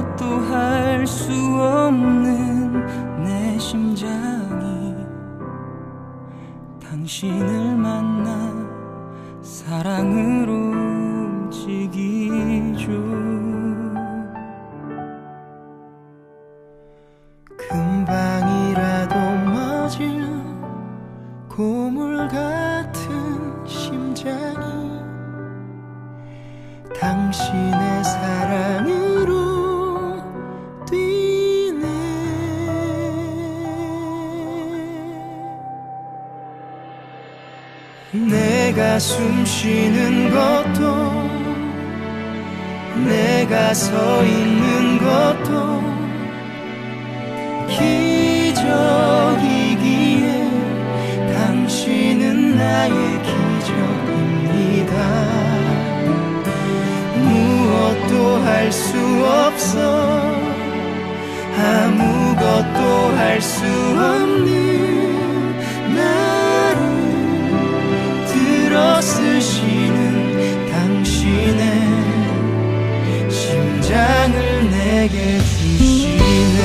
아무것도 할 수 없는 내 심장이 당신을 만나 사랑으로 움직이죠. 금방이라도 멎을 고물 같은 심장이 당신의 사랑으로 뛰네. 내가 숨 쉬는 것도 내가 서 있는 것도 기적이기에 당신은 나의 기적입니다. 무엇도 할 수 없어 아무것도 할 수 없는 나를 들어 쓰시는 당신의 심장을 내게 주시네.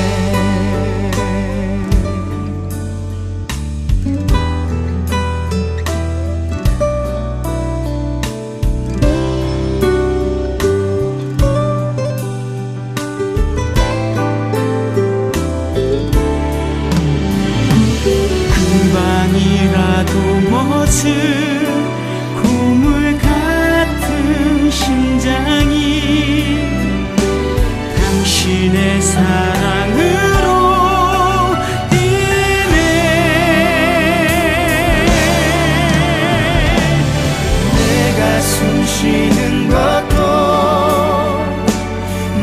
금방이라도 멎을 고물 같은 심장이 당신의 사랑으로 뛰네. 내가 숨 쉬는 것도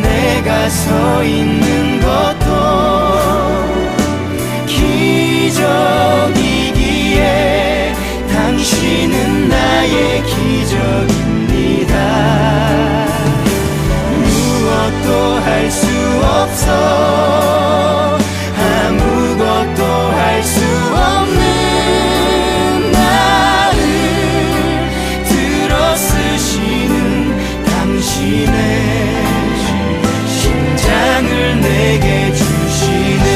내가 서 있는 것도 기적이기에 당신은 나의 기적입니다. 무엇도 할 수 없어 아무것도 할 수 없는 나를 들어 쓰시는 당신의 심장을 내게 주시네.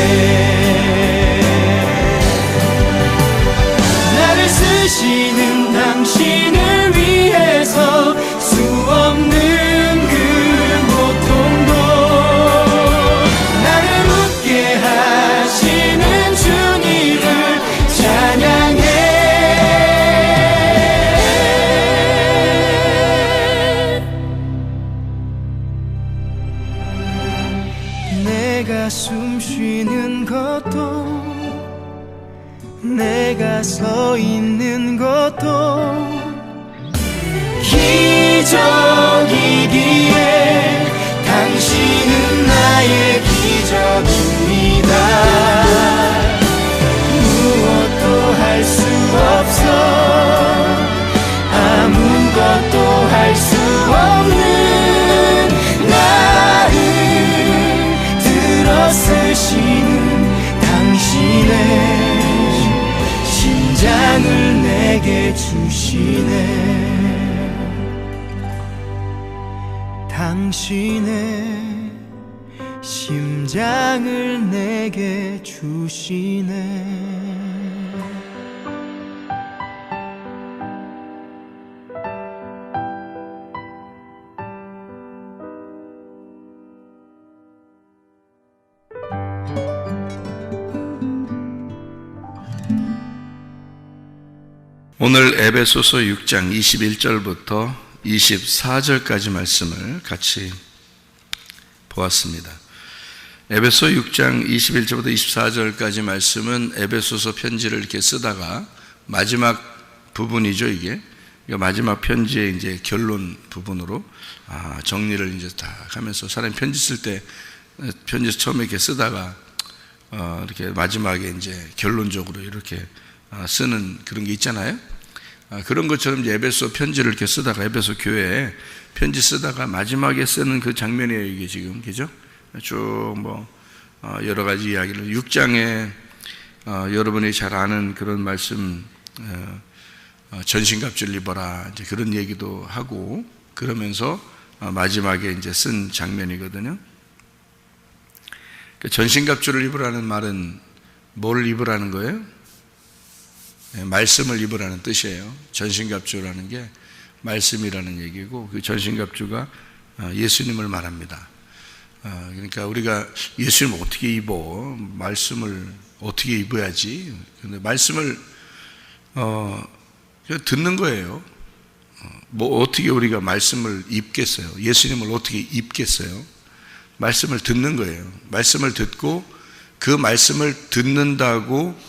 나를 쓰시는 당신을 위해서 수 없는 그 고통도 나를 웃게 하시는 주님을 찬양해. 내가 숨 쉬는 것도 내가 서 있는 것도 기적이기에 당신은 나의 기적입니다. 무엇도 할 수 없어 아무것도 할 수 없는 나를 들어 쓰시는 당신의 심장을 내게 주시네. 당신의 심장을 내게 주시네. 오늘 에베소서 6장 21절부터 24절까지 말씀을 같이 보았습니다. 에베소 6장 21절부터 24절까지 말씀은 에베소서 편지를 이렇게 쓰다가 마지막 부분이죠. 이게 마지막 편지의 이제 결론 부분으로 정리를 이제 다 하면서 사람이 편지 쓸 때 편지 처음에 이렇게 쓰다가 이렇게 마지막에 이제 결론적으로 이렇게 쓰는 그런 게 있잖아요. 그런 것처럼 이제 에베소 편지를 이렇게 쓰다가 에베소 교회에 편지 쓰다가 마지막에 쓰는 그 장면이에요. 이게 지금 그죠? 쭉 여러 가지 이야기를 6장에 여러분이 잘 아는 그런 말씀 전신갑주를 입어라 이제 그런 얘기도 하고 그러면서 마지막에 이제 쓴 장면이거든요. 전신갑주를 입으라는 말은 뭘 입으라는 거예요? 말씀을 입으라는 뜻이에요. 전신갑주라는 게 말씀이라는 얘기고, 그 전신갑주가 예수님을 말합니다. 그러니까 우리가 예수님을 어떻게 입어? 말씀을 어떻게 입어야지? 근데 말씀을 듣는 거예요. 뭐 어떻게 우리가 말씀을 입겠어요? 예수님을 어떻게 입겠어요? 말씀을 듣는 거예요. 말씀을 듣고 그 말씀을 듣는다고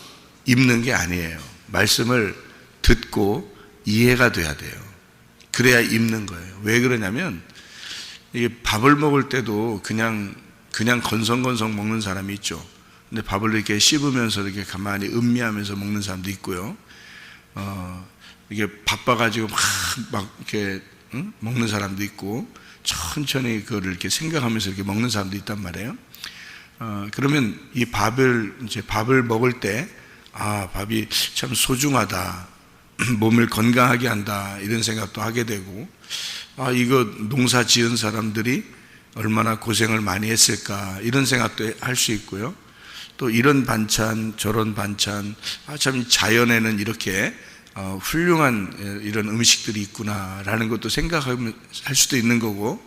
입는 게 아니에요. 말씀을 듣고 이해가 돼야 돼요. 그래야 입는 거예요. 왜 그러냐면 이게 밥을 먹을 때도 그냥 건성건성 먹는 사람이 있죠. 근데 밥을 이렇게 씹으면서 이렇게 가만히 음미하면서 먹는 사람도 있고요. 이게 바빠가지고 막 이렇게 먹는 사람도 있고, 천천히 그거를 이렇게 생각하면서 이렇게 먹는 사람도 있단 말이에요. 그러면 이 밥을 먹을 때, 밥이 참 소중하다, 몸을 건강하게 한다, 이런 생각도 하게 되고, 이거 농사 지은 사람들이 얼마나 고생을 많이 했을까, 이런 생각도 할 수 있고요. 또 이런 반찬, 저런 반찬, 참 자연에는 이렇게 훌륭한 이런 음식들이 있구나라는 것도 생각할 수도 있는 거고,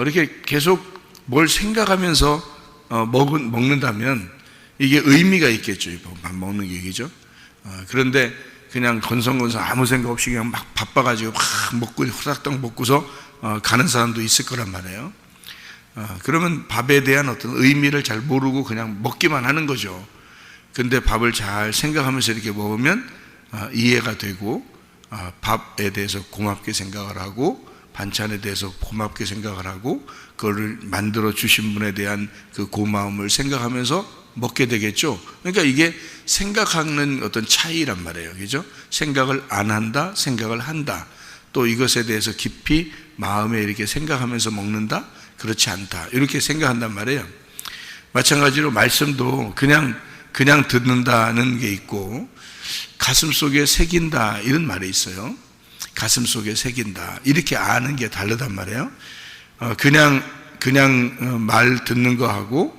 이렇게 계속 뭘 생각하면서 먹는다면 이게 의미가 있겠죠. 밥 먹는 게 얘기죠. 그런데 그냥 건성건성 아무 생각 없이 그냥 막 바빠가지고 막 먹고 후닥닥 먹고서 가는 사람도 있을 거란 말이에요. 그러면 밥에 대한 어떤 의미를 잘 모르고 그냥 먹기만 하는 거죠. 근데 밥을 잘 생각하면서 이렇게 먹으면 이해가 되고, 밥에 대해서 고맙게 생각을 하고, 반찬에 대해서 고맙게 생각을 하고, 그거를 만들어 주신 분에 대한 그 고마움을 생각하면서 먹게 되겠죠. 그러니까 이게 생각하는 어떤 차이란 말이에요. 그죠? 생각을 안 한다, 생각을 한다. 또 이것에 대해서 깊이 마음에 이렇게 생각하면서 먹는다, 그렇지 않다. 이렇게 생각한단 말이에요. 마찬가지로 말씀도 그냥 듣는다는 게 있고, 가슴 속에 새긴다, 이런 말이 있어요. 가슴 속에 새긴다, 이렇게 아는 게 다르단 말이에요. 그냥 말 듣는 거하고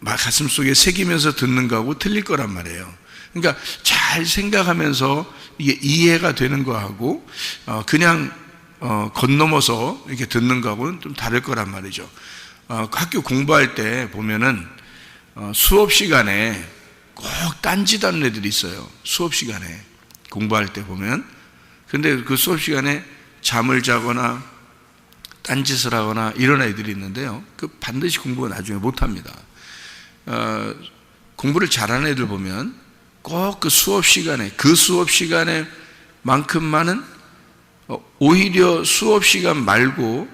가슴 속에 새기면서 듣는 거하고 틀릴 거란 말이에요. 그러니까 잘 생각하면서 이게 이해가 되는 거하고 그냥 건너머서 이렇게 듣는 거하고는 좀 다를 거란 말이죠. 학교 공부할 때 보면은 수업 시간에 꼭 딴짓하는 애들이 있어요. 수업 시간에 공부할 때 보면. 근데 그 수업 시간에 잠을 자거나 딴짓을 하거나 이런 애들이 있는데요, 그 반드시 공부 나중에 못합니다. 공부를 잘하는 애들 보면 꼭 그 수업 시간에 만큼만은 오히려 수업 시간 말고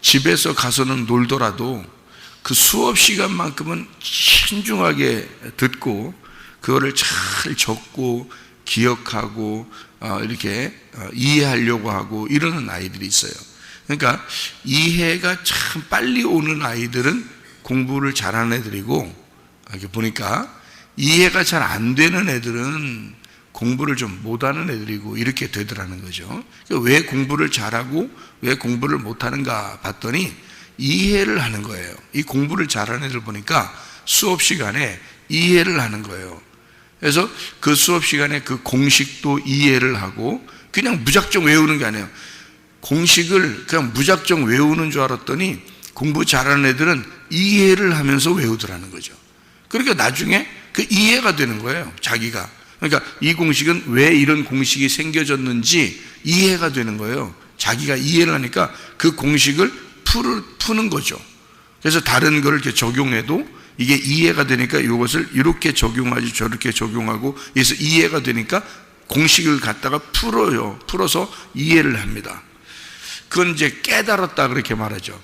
집에서 가서는 놀더라도 그 수업 시간만큼은 신중하게 듣고 그거를 잘 적고 기억하고 이렇게 이해하려고 하고 이러는 아이들이 있어요. 그러니까 이해가 참 빨리 오는 아이들은 공부를 잘하는 애들이고, 이렇게 보니까 이해가 잘 안 되는 애들은 공부를 좀 못하는 애들이고, 이렇게 되더라는 거죠. 왜 공부를 잘하고 왜 공부를 못하는가 봤더니 이해를 하는 거예요. 이 공부를 잘하는 애들 보니까 수업 시간에 이해를 하는 거예요. 그래서 그 수업 시간에 그 공식도 이해를 하고, 그냥 무작정 외우는 게 아니에요. 공식을 그냥 무작정 외우는 줄 알았더니 공부 잘하는 애들은 이해를 하면서 외우더라는 거죠. 그러니까 나중에 그 이해가 되는 거예요, 자기가. 그러니까 이 공식은 왜 이런 공식이 생겨졌는지 이해가 되는 거예요. 자기가 이해를 하니까 그 공식을 푸는 거죠. 그래서 다른 걸 이렇게 적용해도 이게 이해가 되니까 이것을 이렇게 적용하지 저렇게 적용하고, 그래서 이해가 되니까 공식을 갖다가 풀어서 이해를 합니다. 그건 이제 깨달았다, 그렇게 말하죠.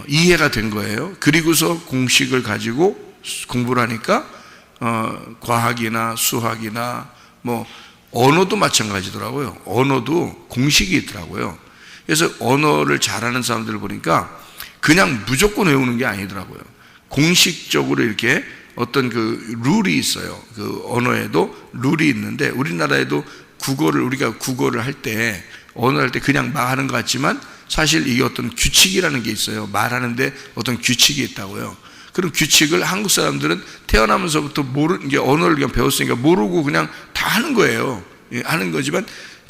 이해가 된 거예요. 그리고서 공식을 가지고 공부를 하니까 과학이나 수학이나 뭐 언어도 마찬가지더라고요. 언어도 공식이 있더라고요. 그래서 언어를 잘하는 사람들을 보니까 그냥 무조건 외우는 게 아니더라고요. 공식적으로 이렇게 어떤 그 룰이 있어요. 그 언어에도 룰이 있는데, 우리나라에도 우리가 국어를 할 때, 언어할 때 그냥 말하는 것 같지만 사실 이게 어떤 규칙이라는 게 있어요. 말하는데 어떤 규칙이 있다고요. 그런 규칙을 한국 사람들은 태어나면서부터 모르는 게 언어를 그냥 배웠으니까 모르고 그냥 다 하는 거예요. 하는 거지만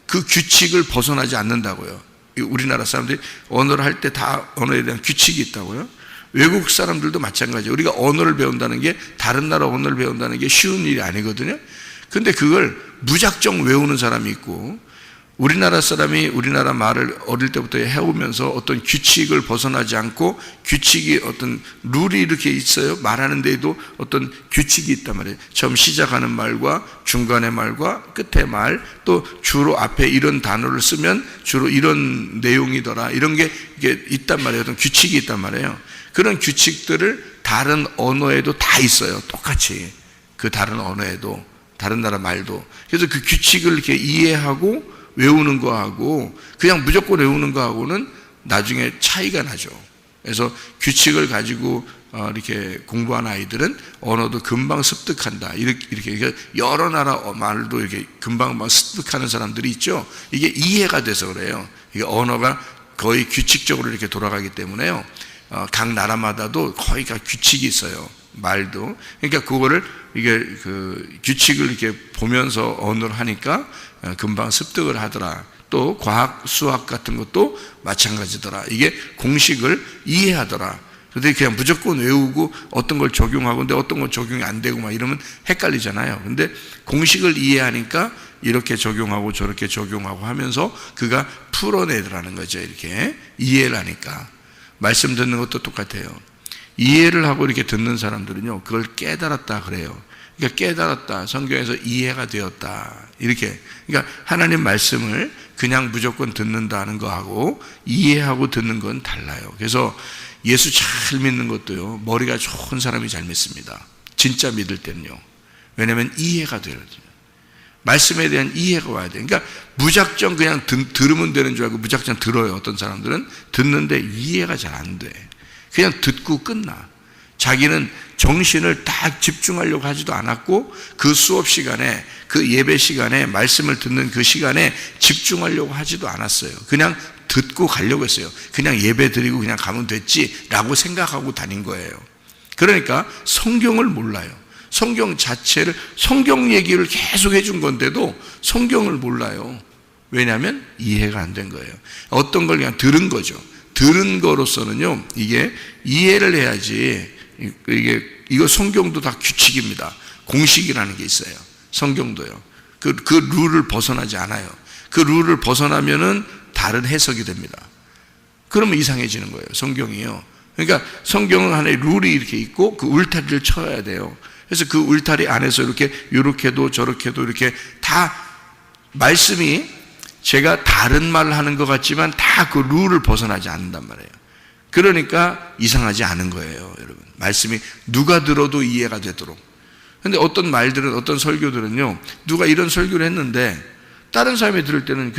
그 규칙을 벗어나지 않는다고요. 우리나라 사람들이 언어를 할 때 다 언어에 대한 규칙이 있다고요. 외국 사람들도 마찬가지예요. 우리가 언어를 배운다는 게 다른 나라 언어를 배운다는 게 쉬운 일이 아니거든요. 근데 그걸 무작정 외우는 사람이 있고, 우리나라 사람이 우리나라 말을 어릴 때부터 해오면서 어떤 규칙을 벗어나지 않고, 규칙이 어떤 룰이 이렇게 있어요. 말하는 데에도 어떤 규칙이 있단 말이에요. 처음 시작하는 말과 중간의 말과 끝의 말, 또 주로 앞에 이런 단어를 쓰면 주로 이런 내용이더라, 이런 게 이게 있단 말이에요. 어떤 규칙이 있단 말이에요. 그런 규칙들을 다른 언어에도 다 있어요. 똑같이. 그 다른 언어에도, 다른 나라 말도. 그래서 그 규칙을 이렇게 이해하고 외우는 거하고 그냥 무조건 외우는 거하고는 나중에 차이가 나죠. 그래서 규칙을 가지고 이렇게 공부한 아이들은 언어도 금방 습득한다. 이렇게 여러 나라 말도 이렇게 금방 습득하는 사람들이 있죠. 이게 이해가 돼서 그래요. 이게 언어가 거의 규칙적으로 이렇게 돌아가기 때문에요. 각 나라마다도 거의 다 규칙이 있어요. 말도. 그러니까 그거를 이게 그 규칙을 이렇게 보면서 언어를 하니까 금방 습득을 하더라. 또 과학, 수학 같은 것도 마찬가지더라. 이게 공식을 이해하더라. 근데 그냥 무조건 외우고 어떤 걸 적용하고 근데 어떤 건 적용이 안 되고 막 이러면 헷갈리잖아요. 근데 공식을 이해하니까 이렇게 적용하고 저렇게 적용하고 하면서 그가 풀어내더라는 거죠. 이렇게 이해를 하니까. 말씀 듣는 것도 똑같아요. 이해를 하고 이렇게 듣는 사람들은요, 그걸 깨달았다 그래요. 그러니까 깨달았다, 성경에서 이해가 되었다, 이렇게. 그러니까 하나님 말씀을 그냥 무조건 듣는다는 거하고 이해하고 듣는 건 달라요. 그래서 예수 잘 믿는 것도요, 머리가 좋은 사람이 잘 믿습니다. 진짜 믿을 때는요. 왜냐하면 이해가 되거든요. 말씀에 대한 이해가 와야 돼요. 그러니까 무작정 그냥 들으면 되는 줄 알고 무작정 들어요. 어떤 사람들은 듣는데 이해가 잘 안 돼. 그냥 듣고 끝나. 자기는 정신을 다 집중하려고 하지도 않았고 그 수업 시간에, 그 예배 시간에, 말씀을 듣는 그 시간에 집중하려고 하지도 않았어요. 그냥 듣고 가려고 했어요. 그냥 예배 드리고 그냥 가면 됐지라고 생각하고 다닌 거예요. 그러니까 성경을 몰라요. 성경 자체를, 성경 얘기를 계속 해준 건데도 성경을 몰라요. 왜냐하면 이해가 안 된 거예요. 어떤 걸 그냥 들은 거죠. 들은 거로서는요, 이게 이해를 해야지. 이거 성경도 다 규칙입니다. 공식이라는 게 있어요. 성경도요. 그 룰을 벗어나지 않아요. 그 룰을 벗어나면은 다른 해석이 됩니다. 그러면 이상해지는 거예요. 성경이요. 그러니까 성경은 하나의 룰이 이렇게 있고 그 울타리를 쳐야 돼요. 그래서 그 울타리 안에서 이렇게도 저렇게도 이렇게 다 말씀이 제가 다른 말을 하는 것 같지만 다 그 룰을 벗어나지 않는단 말이에요. 그러니까 이상하지 않은 거예요, 여러분. 말씀이 누가 들어도 이해가 되도록. 근데 어떤 말들은, 어떤 설교들은요, 누가 이런 설교를 했는데 다른 사람이 들을 때는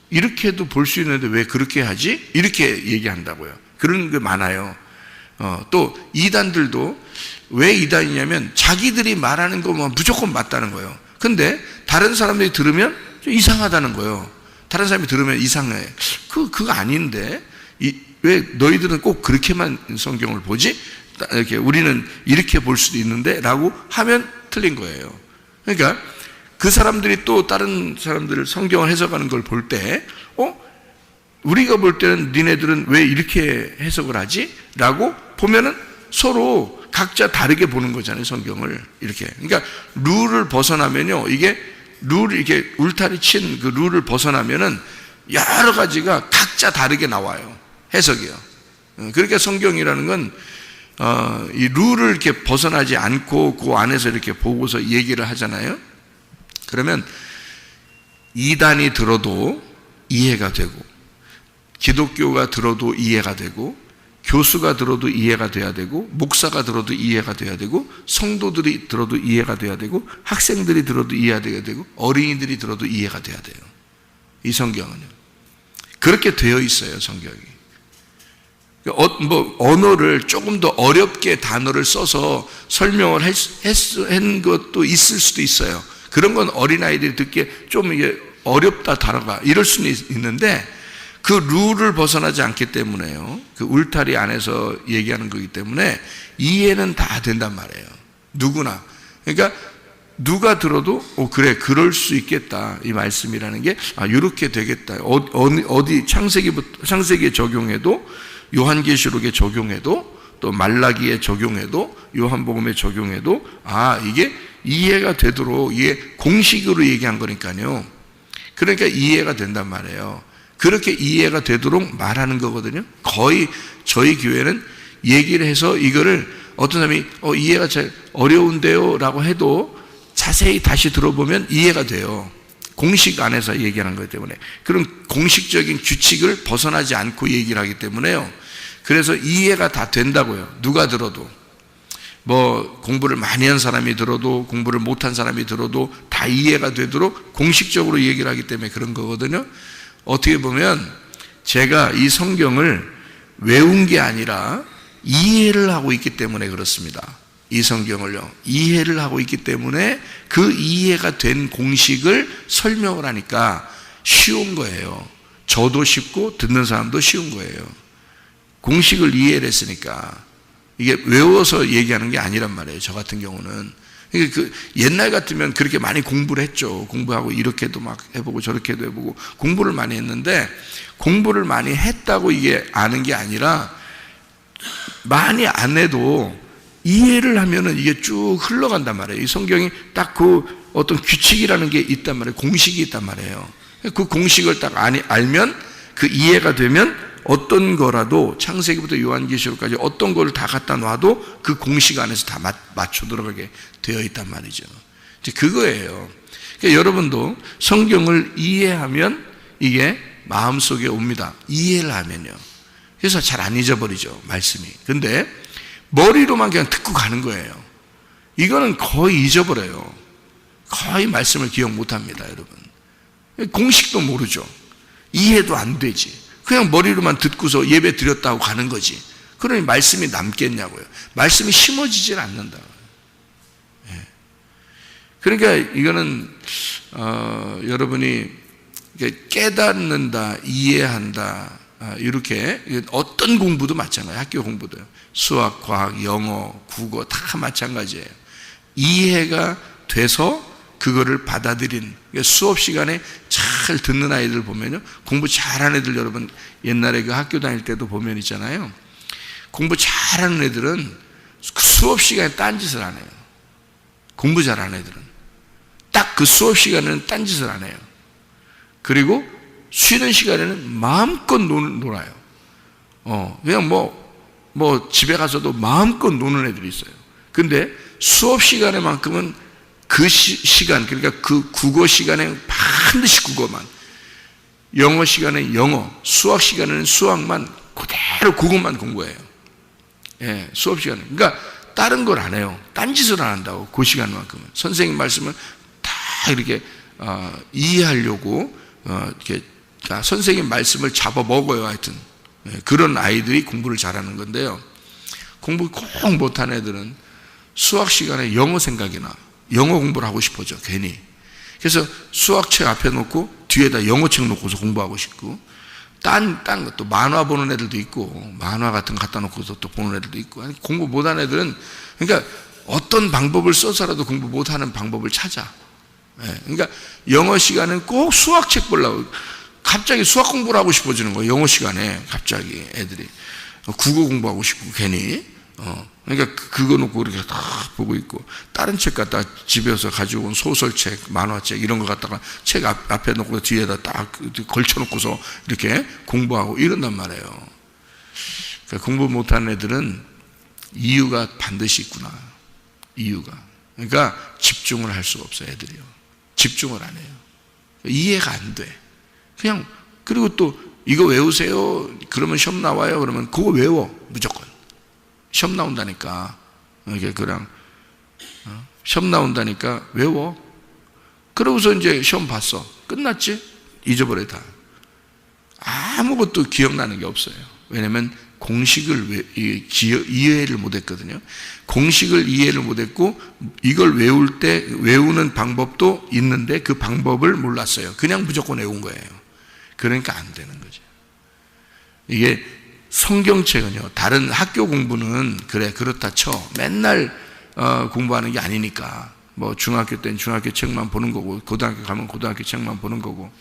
이렇게도 볼 수 있는데 왜 그렇게 하지? 이렇게 얘기한다고요. 그런 게 많아요. 또 이단들도 왜 이단이냐면 자기들이 말하는 것만 무조건 맞다는 거예요. 근데 다른 사람들이 들으면 좀 이상하다는 거예요. 다른 사람이 들으면 이상해. 그거 아닌데 왜 너희들은 꼭 그렇게만 성경을 보지? 이렇게 우리는 이렇게 볼 수도 있는데 라고 하면 틀린 거예요. 그러니까 그 사람들이 또 다른 사람들을 성경을 해석하는 걸 볼 때 우리가 볼 때는 니네들은 왜 이렇게 해석을 하지? 라고 보면은 서로 각자 다르게 보는 거잖아요, 성경을. 이렇게. 그러니까 룰을 벗어나면요, 이렇게 울타리 친 그 룰을 벗어나면은 여러 가지가 각자 다르게 나와요. 해석이요. 그러니까 성경이라는 건, 이 룰을 이렇게 벗어나지 않고 그 안에서 이렇게 보고서 얘기를 하잖아요. 그러면 이단이 들어도 이해가 되고, 기독교가 들어도 이해가 되고, 교수가 들어도 이해가 돼야 되고, 목사가 들어도 이해가 돼야 되고, 성도들이 들어도 이해가 돼야 되고, 학생들이 들어도 이해가 돼야 되고, 어린이들이 들어도 이해가 돼야 돼요. 이 성경은요. 그렇게 되어 있어요, 성경이. 언어를 조금 더 어렵게 단어를 써서 설명을 한 것도 있을 수도 있어요. 그런 건 어린아이들이 듣기에 좀 이게 어렵다, 단어가. 이럴 수는 있는데, 그 룰을 벗어나지 않기 때문에요. 그 울타리 안에서 얘기하는 거기 때문에 이해는 다 된단 말이에요. 누구나. 그러니까 누가 들어도 그래 그럴 수 있겠다 이 말씀이라는 게 이렇게 되겠다. 어디 창세기에 적용해도 요한계시록에 적용해도 또 말라기에 적용해도 요한복음에 적용해도 이게 이해가 되도록 이게 공식으로 얘기한 거니까요. 그러니까 이해가 된단 말이에요. 그렇게 이해가 되도록 말하는 거거든요. 거의 저희 교회는 얘기를 해서 이거를 어떤 사람이 이해가 잘 어려운데요 라고 해도 자세히 다시 들어보면 이해가 돼요. 공식 안에서 얘기하는 거기 때문에. 그런 공식적인 규칙을 벗어나지 않고 얘기를 하기 때문에요. 그래서 이해가 다 된다고요. 누가 들어도. 뭐 공부를 많이 한 사람이 들어도 공부를 못한 사람이 들어도 다 이해가 되도록 공식적으로 얘기를 하기 때문에 그런 거거든요. 어떻게 보면 제가 이 성경을 외운 게 아니라 이해를 하고 있기 때문에 그렇습니다. 이 성경을요. 이해를 하고 있기 때문에 그 이해가 된 공식을 설명을 하니까 쉬운 거예요. 저도 쉽고 듣는 사람도 쉬운 거예요. 공식을 이해를 했으니까. 이게 외워서 얘기하는 게 아니란 말이에요. 저 같은 경우는. 옛날 같으면 그렇게 많이 공부를 했죠. 공부하고 이렇게도 막 해보고 저렇게도 해보고 공부를 많이 했는데 공부를 많이 했다고 이게 아는 게 아니라 많이 안 해도 이해를 하면은 이게 쭉 흘러간단 말이에요. 이 성경이 딱 그 어떤 규칙이라는 게 있단 말이에요. 공식이 있단 말이에요. 그 공식을 딱 알면 그 이해가 되면 어떤 거라도 창세기부터 요한계시록까지 어떤 거를 다 갖다 놔도 그 공식 안에서 다 맞춰 들어가게 되어 있단 말이죠. 이제 그거예요. 그러니까 여러분도 성경을 이해하면 이게 마음속에 옵니다. 이해를 하면요. 그래서 잘 안 잊어버리죠, 말씀이. 근데 머리로만 그냥 듣고 가는 거예요. 이거는 거의 잊어버려요. 거의 말씀을 기억 못합니다, 여러분. 공식도 모르죠. 이해도 안 되지. 그냥 머리로만 듣고서 예배 드렸다고 가는 거지. 그러니 말씀이 남겠냐고요. 말씀이 심어지질 않는다. 그러니까 이거는 여러분이 깨닫는다, 이해한다, 이렇게 어떤 공부도 마찬가지예요. 학교 공부도요. 수학, 과학, 영어, 국어 다 마찬가지예요. 이해가 돼서 그거를 받아들인, 수업 시간에 잘 듣는 아이들 보면요, 공부 잘하는 애들, 여러분 옛날에 그 학교 다닐 때도 보면 있잖아요. 공부 잘하는 애들은 수업 시간에 딴짓을 안 해요. 공부 잘하는 애들은 딱 그 수업 시간에는 딴짓을 안 해요. 그리고 쉬는 시간에는 마음껏 놀아요. 그냥 뭐 집에 가서도 마음껏 노는 애들이 있어요. 근데 수업 시간에만큼은 그 시간, 그러니까 그 국어 시간에 반드시 국어만, 영어 시간에 영어, 수학 시간에는 수학만 그대로 그것만 공부해요. 예, 수업 시간에. 그러니까 다른 걸 안 해요. 딴짓을 안 한다고, 그 시간만큼은. 선생님 말씀을 다 이렇게 이해하려고 이렇게 선생님 말씀을 잡아먹어요. 하여튼 그런 아이들이 공부를 잘하는 건데요. 공부 꼭 못하는 애들은 수학 시간에 영어 생각이 나. 영어 공부를 하고 싶어져, 괜히. 그래서 수학책 앞에 놓고 뒤에다 영어책 놓고서 공부하고 싶고, 딴 것도 만화 보는 애들도 있고, 만화 같은 거 갖다 놓고서 또 보는 애들도 있고. 아니, 공부 못하는 애들은 그러니까 어떤 방법을 써서라도 공부 못하는 방법을 찾아. 그러니까 영어 시간은 꼭 수학책 보려고, 갑자기 수학 공부를 하고 싶어지는 거예요. 영어 시간에 갑자기 애들이 국어 공부하고 싶고 괜히. 그러니까 그거 놓고 이렇게 다 보고 있고, 다른 책 갖다가 집에서 가지고 온 소설책, 만화책 이런 거 갖다가 책 앞에 놓고 뒤에다 딱 걸쳐놓고서 이렇게 공부하고 이런단 말이에요. 그러니까 공부 못하는 애들은 이유가 반드시 있구나. 이유가. 그러니까 집중을 할 수가 없어요, 애들이요. 집중을 안 해요. 이해가 안 돼. 그냥, 그리고 또 이거 외우세요. 그러면 시험 나와요. 그러면 그거 외워. 무조건. 시험 나온다니까. 이게 그냥 시험 나온다니까 외워. 그러고서 이제 시험 봤어. 끝났지? 잊어버려 다. 아무것도 기억나는 게 없어요. 왜냐하면 공식을 이해를 못했거든요. 공식을 이해를 못했고, 이걸 외울 때 외우는 방법도 있는데 그 방법을 몰랐어요. 그냥 무조건 외운 거예요. 그러니까 안 되는 거죠. 이게 성경책은요, 다른 학교 공부는 그래 그렇다 쳐 맨날 공부하는 게 아니니까, 뭐 중학교 때는 중학교 책만 보는 거고, 고등학교 가면 고등학교 책만 보는 거고,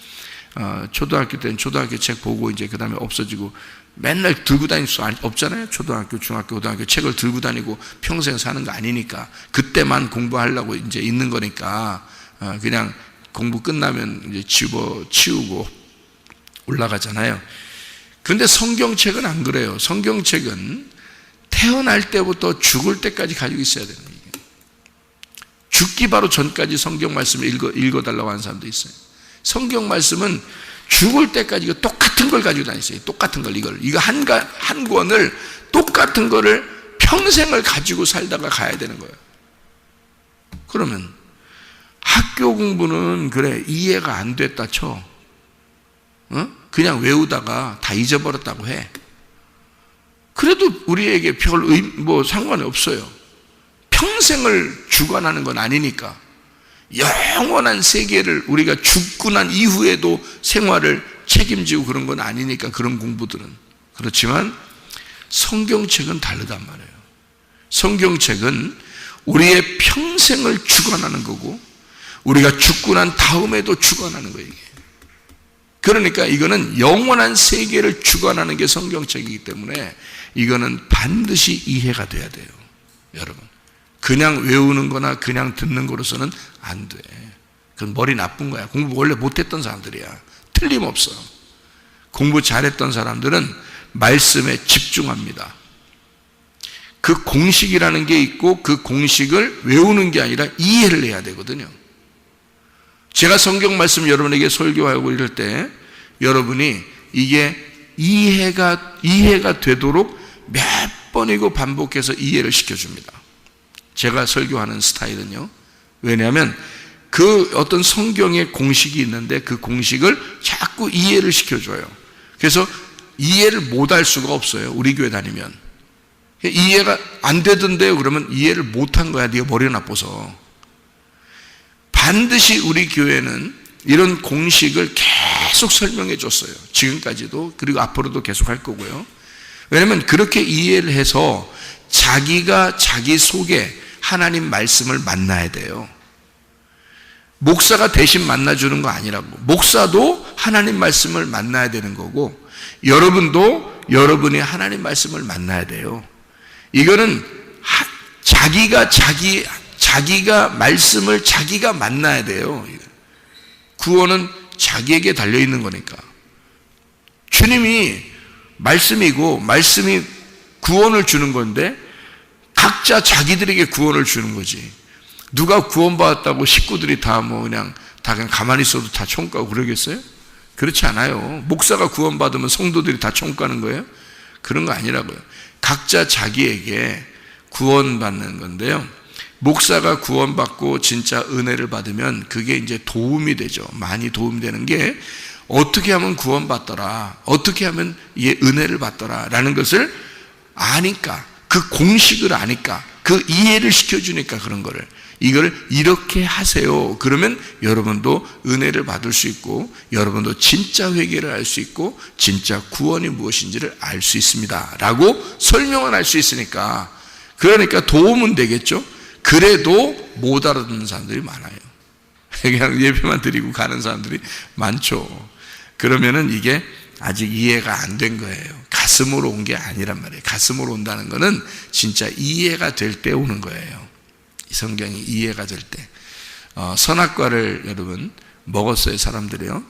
초등학교 때는 초등학교 책 보고 이제 그 다음에 없어지고, 맨날 들고 다닐 수 없잖아요. 초등학교, 중학교, 고등학교 책을 들고 다니고 평생 사는 거 아니니까, 그때만 공부하려고 이제 있는 거니까 그냥 공부 끝나면 이제 치우고 올라가잖아요. 그런데 성경책은 안 그래요. 성경책은 태어날 때부터 죽을 때까지 가지고 있어야 되는 거예요. 죽기 바로 전까지 성경 말씀을 읽어달라고 하는 사람도 있어요. 성경 말씀은 죽을 때까지 이거 똑같은 걸 가지고 다니세요. 똑같은 걸, 이거 한 권을, 똑같은 거를 평생을 가지고 살다가 가야 되는 거예요. 그러면 학교 공부는 그래 이해가 안 됐다 쳐, 그냥 외우다가 다 잊어버렸다고 해. 그래도 우리에게 별 상관이 없어요. 평생을 주관하는 건 아니니까. 영원한 세계를 우리가 죽고 난 이후에도 생활을 책임지고 그런 건 아니니까, 그런 공부들은. 그렇지만 성경책은 다르단 말이에요. 성경책은 우리의 평생을 주관하는 거고, 우리가 죽고 난 다음에도 주관하는 거예요, 이게. 그러니까 이거는 영원한 세계를 주관하는 게 성경책이기 때문에 이거는 반드시 이해가 돼야 돼요, 여러분. 그냥 외우는 거나 그냥 듣는 거로서는 안 돼. 그건 머리 나쁜 거야. 공부 원래 못했던 사람들이야. 틀림없어. 공부 잘했던 사람들은 말씀에 집중합니다. 그 공식이라는 게 있고, 그 공식을 외우는 게 아니라 이해를 해야 되거든요. 제가 성경 말씀 여러분에게 설교하고 이럴 때 여러분이 이게 이해가 되도록 몇 번이고 반복해서 이해를 시켜줍니다. 제가 설교하는 스타일은요. 왜냐하면 그 어떤 성경의 공식이 있는데 그 공식을 자꾸 이해를 시켜줘요. 그래서 이해를 못할 수가 없어요. 우리 교회 다니면. 이해가 안 되던데요. 그러면 이해를 못한 거야. 네가 머리가 나빠서. 반드시 우리 교회는 이런 공식을 계속 설명해 줬어요. 지금까지도, 그리고 앞으로도 계속 할 거고요. 왜냐하면 그렇게 이해를 해서 자기가 자기 속에 하나님 말씀을 만나야 돼요. 목사가 대신 만나주는 거 아니라고. 목사도 하나님 말씀을 만나야 되는 거고, 여러분도 여러분이 하나님 말씀을 만나야 돼요. 이거는 자기가 말씀을 자기가 만나야 돼요. 구원은 자기에게 달려있는 거니까. 주님이 말씀이고, 말씀이 구원을 주는 건데 각자 자기들에게 구원을 주는 거지. 누가 구원받았다고 식구들이 다 그냥 가만히 있어도 다 천국 가고 그러겠어요? 그렇지 않아요. 목사가 구원받으면 성도들이 다 천국 가는 거예요? 그런 거 아니라고요. 각자 자기에게 구원받는 건데요. 목사가 구원받고 진짜 은혜를 받으면 그게 이제 도움이 되죠. 많이 도움되는 게, 어떻게 하면 구원받더라, 어떻게 하면 은혜를 받더라 라는 것을 아니까, 그 공식을 아니까, 그 이해를 시켜주니까 그런 거를, 이걸 이렇게 하세요. 그러면 여러분도 은혜를 받을 수 있고, 여러분도 진짜 회개를 할 수 있고, 진짜 구원이 무엇인지를 알 수 있습니다 라고 설명을 할 수 있으니까, 그러니까 도움은 되겠죠. 그래도 못 알아듣는 사람들이 많아요. 그냥 예배만 드리고 가는 사람들이 많죠. 그러면은 이게 아직 이해가 안 된 거예요. 가슴으로 온 게 아니란 말이에요. 가슴으로 온다는 거는 진짜 이해가 될 때 오는 거예요. 이 성경이 이해가 될 때. 선악과를 여러분 먹었어요, 사람들이요.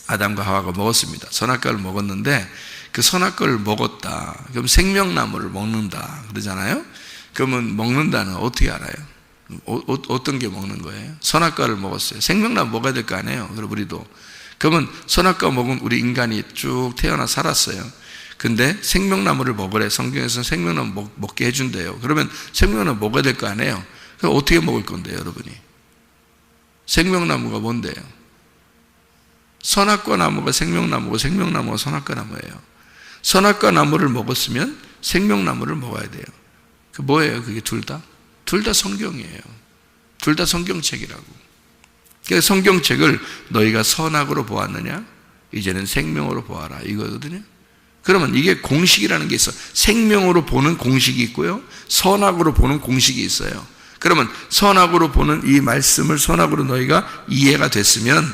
아담과 하와가 먹었습니다. 선악과를 먹었는데, 그 선악과를 먹었다, 그럼 생명나무를 먹는다 그러잖아요. 그러면 먹는다는 어떻게 알아요? 어떤 게 먹는 거예요? 선악과를 먹었어요. 생명나무 먹어야 될 거 아니에요. 그럼 우리도. 그러면 선악과 먹은 우리 인간이 쭉 태어나 살았어요. 근데 생명나무를 먹으래. 성경에서는 생명나무 먹게 해준대요. 그러면 생명나무 먹어야 될 거 아니에요. 그럼 어떻게 먹을 건데요, 여러분이? 생명나무가 뭔데요? 선악과 나무가 생명나무고, 생명나무가 선악과 나무예요. 선악과 나무를 먹었으면 생명나무를 먹어야 돼요. 그 뭐예요? 그게 둘 다? 둘 다 성경이에요. 둘 다 성경책이라고. 그래서 성경책을 너희가 선악으로 보았느냐? 이제는 생명으로 보아라, 이거거든요. 그러면 이게 공식이라는 게 있어. 생명으로 보는 공식이 있고요, 선악으로 보는 공식이 있어요. 그러면 선악으로 보는 이 말씀을 선악으로 너희가 이해가 됐으면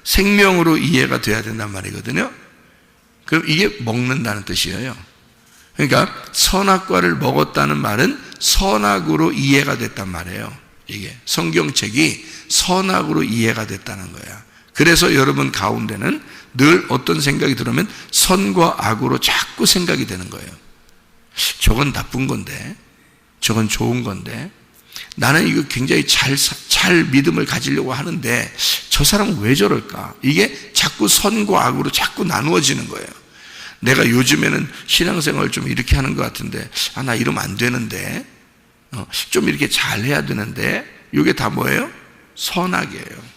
생명으로 이해가 돼야 된단 말이거든요. 그럼 이게 먹는다는 뜻이에요. 그러니까 선악과를 먹었다는 말은 선악으로 이해가 됐단 말이에요. 이게 성경책이 선악으로 이해가 됐다는 거야. 그래서 여러분 가운데는 늘 어떤 생각이 들으면 선과 악으로 자꾸 생각이 되는 거예요. 저건 나쁜 건데, 저건 좋은 건데, 나는 이거 굉장히 잘 믿음을 가지려고 하는데 저 사람은 왜 저럴까? 이게 자꾸 선과 악으로 자꾸 나누어지는 거예요. 내가 요즘에는 신앙생활을 좀 이렇게 하는 것 같은데, 나 이러면 안 되는데, 좀 이렇게 잘해야 되는데, 이게 다 뭐예요? 선악이에요.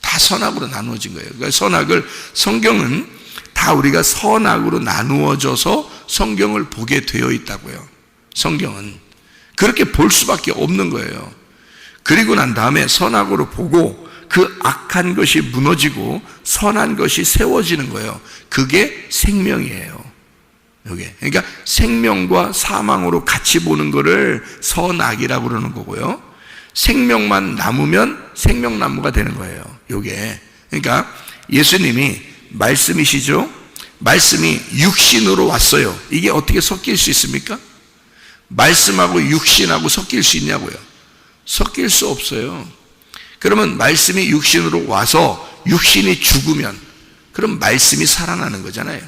다 선악으로 나누어진 거예요. 그러니까 선악을, 성경은 다 우리가 선악으로 나누어져서 성경을 보게 되어 있다고요. 성경은 그렇게 볼 수밖에 없는 거예요. 그리고 난 다음에 선악으로 보고 그 악한 것이 무너지고 선한 것이 세워지는 거예요. 그게 생명이에요. 이게. 그러니까 생명과 사망으로 같이 보는 거를 선악이라고 그러는 거고요. 생명만 남으면 생명나무가 되는 거예요. 이게. 그러니까 예수님이 말씀이시죠? 말씀이 육신으로 왔어요. 이게 어떻게 섞일 수 있습니까? 말씀하고 육신하고 섞일 수 있냐고요? 섞일 수 없어요. 그러면 말씀이 육신으로 와서 육신이 죽으면 그럼 말씀이 살아나는 거잖아요.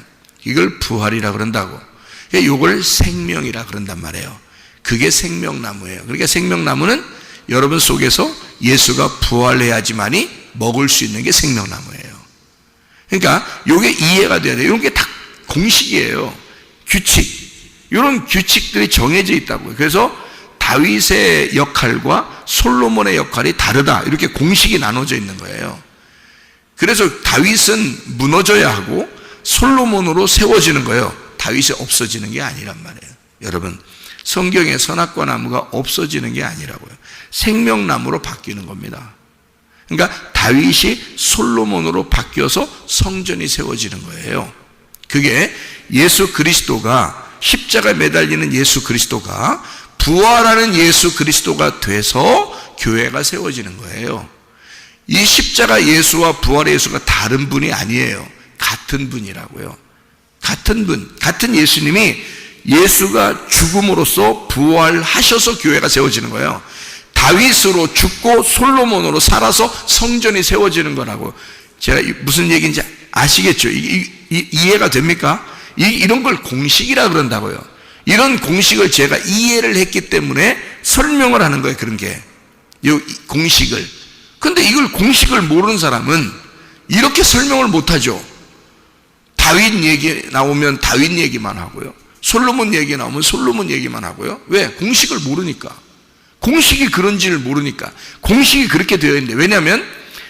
이걸 부활이라 그런다고. 이걸 생명이라 그런단 말이에요. 그게 생명나무예요. 그러니까 생명나무는 여러분 속에서 예수가 부활해야지만이 먹을 수 있는 게 생명나무예요. 그러니까 이게 이해가 돼야 돼요. 이런 게 다 공식이에요. 규칙. 이런 규칙들이 정해져 있다고요. 그래서 다윗의 역할과 솔로몬의 역할이 다르다, 이렇게 공식이 나눠져 있는 거예요. 그래서 다윗은 무너져야 하고 솔로몬으로 세워지는 거예요. 다윗이 없어지는 게 아니란 말이에요. 여러분, 성경의 선악과 나무가 없어지는 게 아니라고요. 생명나무로 바뀌는 겁니다. 그러니까 다윗이 솔로몬으로 바뀌어서 성전이 세워지는 거예요. 그게 예수 그리스도가, 십자가에 매달리는 예수 그리스도가 부활하는 예수 그리스도가 돼서 교회가 세워지는 거예요. 이 십자가 예수와 부활의 예수가 다른 분이 아니에요. 같은 분이라고요. 같은 분, 같은 예수님이 예수가 죽음으로써 부활하셔서 교회가 세워지는 거예요. 다윗으로 죽고 솔로몬으로 살아서 성전이 세워지는 거라고. 제가 무슨 얘기인지 아시겠죠? 이해가 됩니까? 이런 걸 공식이라 그런다고요. 이런 공식을 제가 이해를 했기 때문에 설명을 하는 거예요. 그런 게, 이 공식을. 근데 이걸 공식을 모르는 사람은 이렇게 설명을 못하죠. 다윗 얘기 나오면 다윗 얘기만 하고요, 솔로몬 얘기 나오면 솔로몬 얘기만 하고요. 왜? 공식을 모르니까. 공식이 그런지를 모르니까. 공식이 그렇게 되어 있는데, 왜냐하면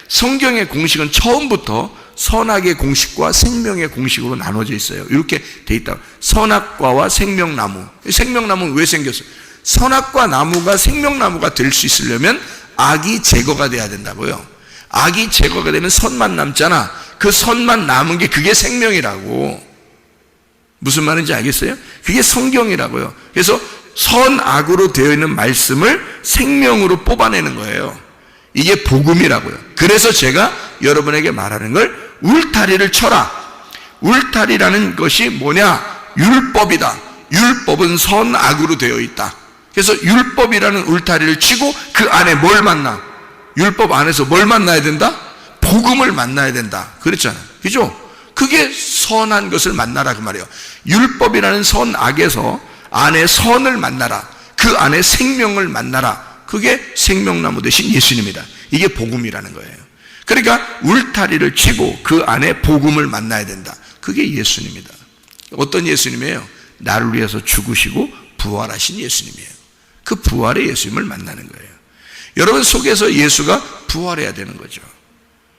성경의 공식은 처음부터 선악의 공식과 생명의 공식으로 나눠져 있어요. 이렇게 돼 있다. 선악과와 생명나무. 생명나무는 왜 생겼어요? 선악과 나무가 생명나무가 될 수 있으려면 악이 제거가 돼야 된다고요. 악이 제거가 되면 선만 남잖아. 그 선만 남은 게 그게 생명이라고. 무슨 말인지 알겠어요? 그게 성경이라고요. 그래서 선악으로 되어 있는 말씀을 생명으로 뽑아내는 거예요. 이게 복음이라고요. 그래서 제가 여러분에게 말하는 걸 울타리를 쳐라. 울타리라는 것이 뭐냐? 율법이다. 율법은 선악으로 되어 있다. 그래서 율법이라는 울타리를 치고 그 안에 뭘 만나? 율법 안에서 뭘 만나야 된다? 복음을 만나야 된다. 그랬잖아요. 그죠? 그게 선한 것을 만나라 그 말이에요. 율법이라는 선악에서 안에 선을 만나라. 그 안에 생명을 만나라. 그게 생명나무 되신 예수님이다. 이게 복음이라는 거예요. 그러니까 울타리를 치고 그 안에 복음을 만나야 된다. 그게 예수님이다. 어떤 예수님이에요? 나를 위해서 죽으시고 부활하신 예수님이에요. 그 부활의 예수님을 만나는 거예요. 여러분 속에서 예수가 부활해야 되는 거죠.